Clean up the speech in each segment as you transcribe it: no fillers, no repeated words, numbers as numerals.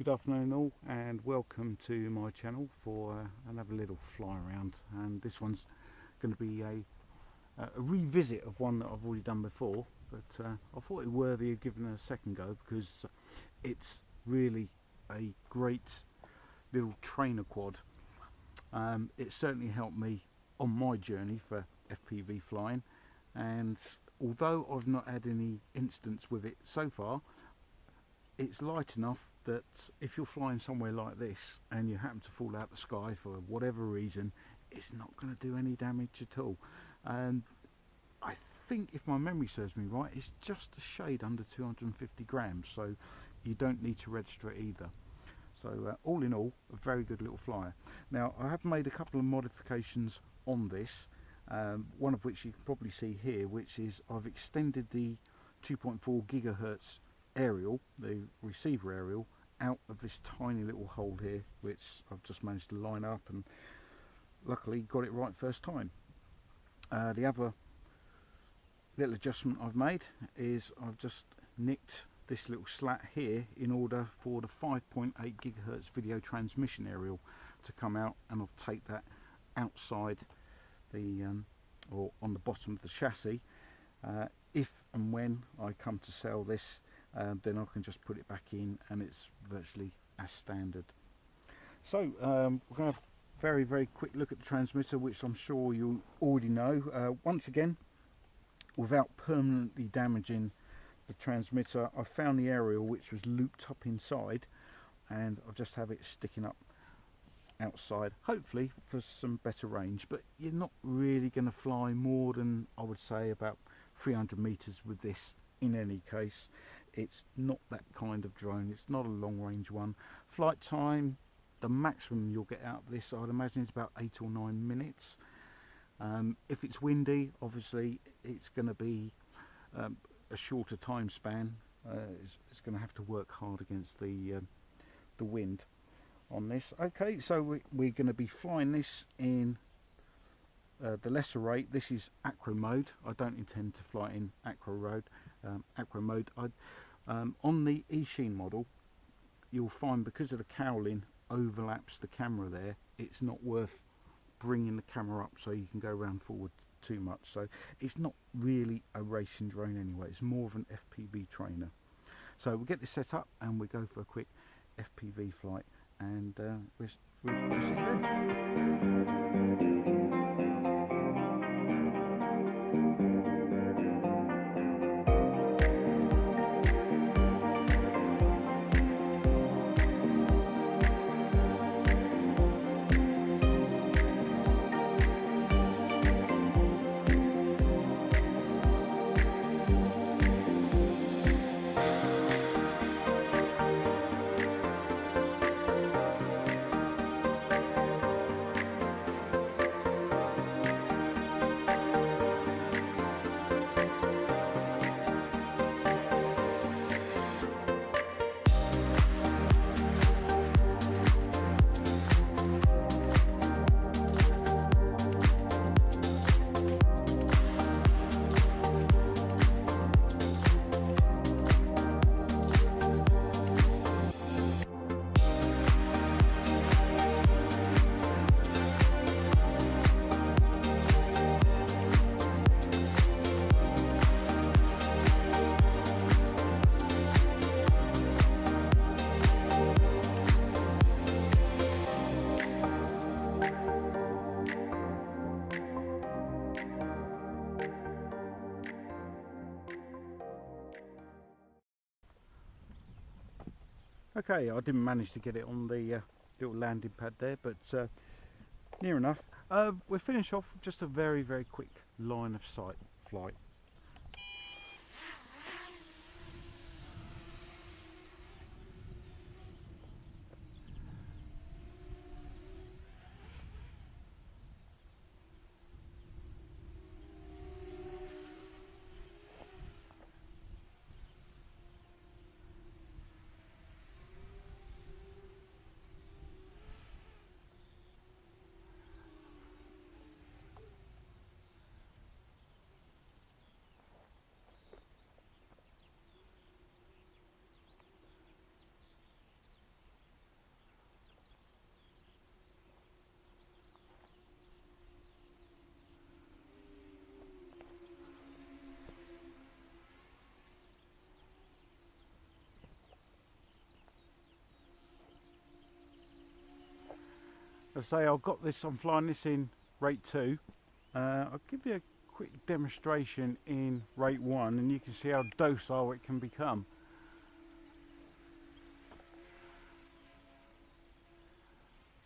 Good afternoon all, and welcome to my channel for another little fly around. And this one's going to be a revisit of one that I've already done before, but I thought it worthy of giving it a second go because it's really a great little trainer quad. It certainly helped me on my journey for FPV flying, and although I've not had any incidents with it so far, it's light enough that if you're flying somewhere like this and you happen to fall out the sky for whatever reason, it's not going to do any damage at all. And I think, if my memory serves me right, it's just a shade under 250 grams, so you don't need to register it either. So all in all, a very good little flyer. Now, I have made a couple of modifications on this, one of which you can probably see here, which is I've extended the 2.4 gigahertz aerial, the receiver aerial, out of this tiny little hole here, which I've just managed to line up and luckily got it right first time. The other little adjustment I've made is I've just nicked this little slat here in order for the 5.8 gigahertz video transmission aerial to come out, and I'll take that outside the or on the bottom of the chassis. If and when I come to sell this, then I can just put it back in and it's virtually as standard. So we're going to have a very quick look at the transmitter, which I'm sure you already know. Once again, without permanently damaging the transmitter, I found the aerial which was looped up inside, and I'll just have it sticking up outside, hopefully for some better range. But you're not really going to fly more than, I would say, about 300 meters with this. In any case, it's not that kind of drone. It's not a long range one. Flight time, the maximum you'll get out of this, I'd imagine, is about 8 or 9 minutes. If it's windy, obviously it's going to be a shorter time span. It's going to have to work hard against the wind on this. Okay, so we're going to be flying this in the lesser rate. This is acro mode. I don't intend to fly in acro mode. On the Eachine model, you'll find because of the cowling overlaps the camera there, it's not worth bringing the camera up so you can go around forward too much. So it's not really a racing drone anyway, it's more of an FPV trainer. So we'll get this set up and we go for a quick FPV flight, and we'll see you then. Okay, I didn't manage to get it on the little landing pad there, but near enough. We'll finish off with just a very quick line of sight flight. I say, I've got this, I'm flying this in rate 2. I'll give you a quick demonstration in rate 1 and you can see how docile it can become.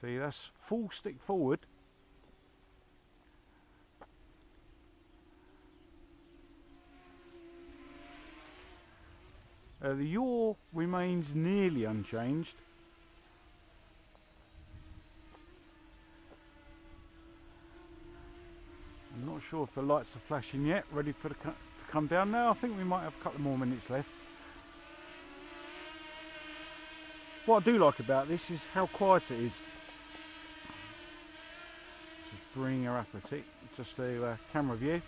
See, that's full stick forward. The yaw remains nearly unchanged. I'm not sure if the lights are flashing yet, ready for the to come down now. I think we might have a couple more minutes left. What I do like about this is how quiet it is. Just bring her up a tick, just to camera view.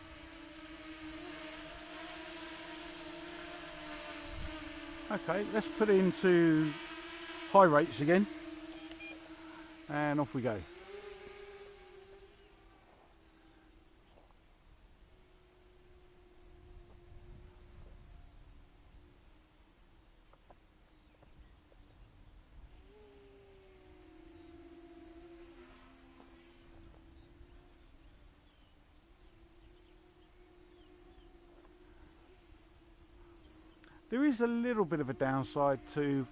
Okay, let's put it into high rates again, and off we go. There is a little bit of a downside to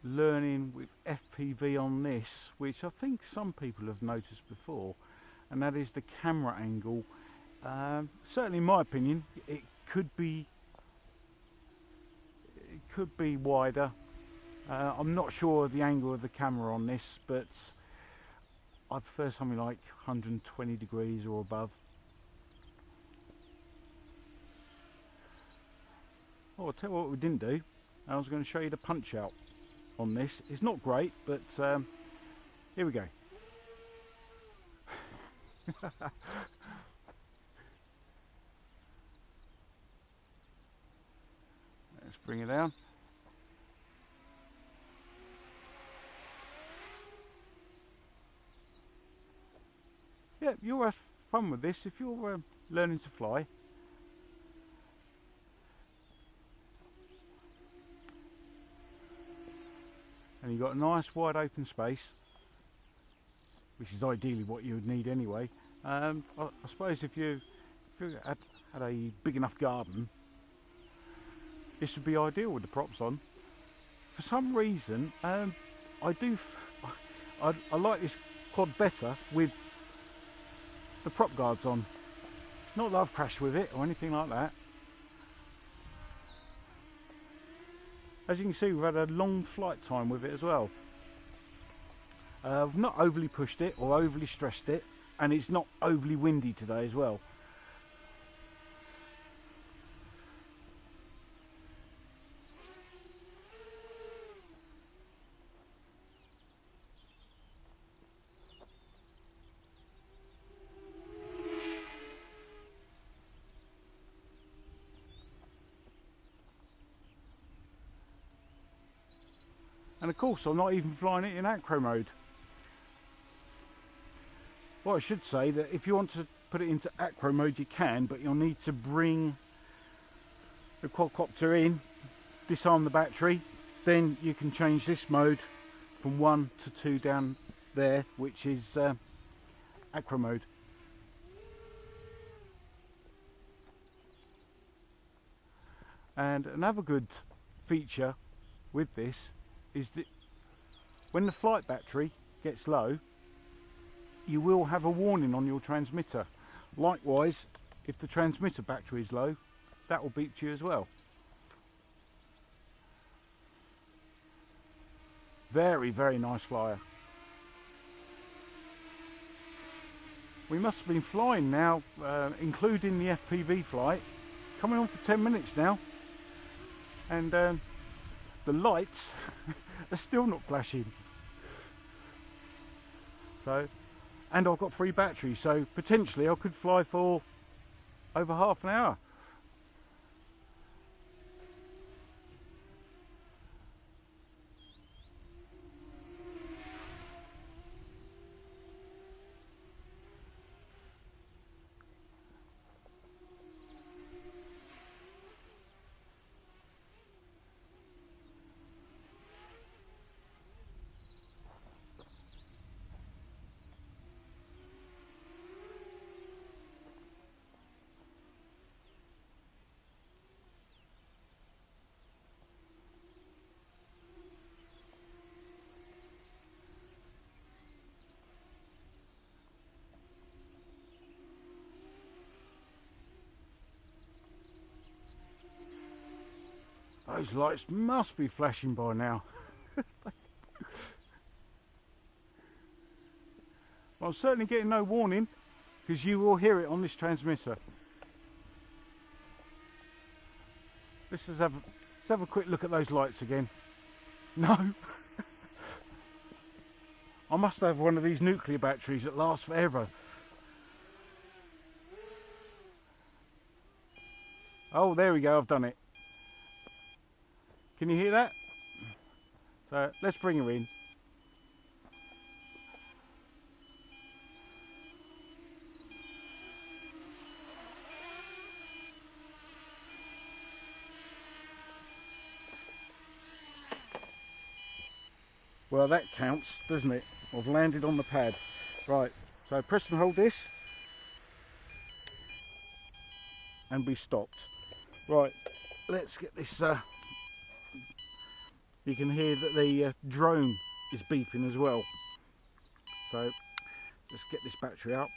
learning with FPV on this, which I think some people have noticed before, and that is the camera angle. Certainly in my opinion, it could be wider. I'm not sure of the angle of the camera on this, but I prefer something like 120 degrees or above. Oh, I'll tell you what we didn't do. I was going to show you the punch out on this. It's not great, but here we go. Let's bring it down. Yeah, you'll have fun with this if you're learning to fly. And you've got a nice wide open space, which is ideally what you would need anyway. I suppose if you had a big enough garden, this would be ideal with the props on. For some reason, I like this quad better with the prop guards on. Not that I've crashed with it or anything like that. As you can see, we've had a long flight time with it as well. I've not overly pushed it or overly stressed it, and it's not overly windy today as well. And of course, I'm not even flying it in acro mode. Well, I should say that if you want to put it into acro mode, you can, but you'll need to bring the quadcopter in, disarm the battery, then you can change this mode from 1 to 2 down there, which is acro mode. And another good feature with this is that when the flight battery gets low, you will have a warning on your transmitter. Likewise, if the transmitter battery is low, that will beep to you as well. Very, very nice flyer. We must have been flying now, including the FPV flight, coming on for 10 minutes now, and the lights are still not flashing. So, and I've got 3 batteries, so potentially I could fly for over half an hour. Those lights must be flashing by now. Well, I'm certainly getting no warning, because you will hear it on this transmitter. Let's have a quick look at those lights again. No. I must have one of these nuclear batteries that lasts forever. Oh, there we go, I've done it. Can you hear that? So let's bring her in. Well, that counts, doesn't it? I've landed on the pad. Right, so press and hold this and be stopped. Right, let's get this. You can hear that the drone is beeping as well. So let's get this battery out.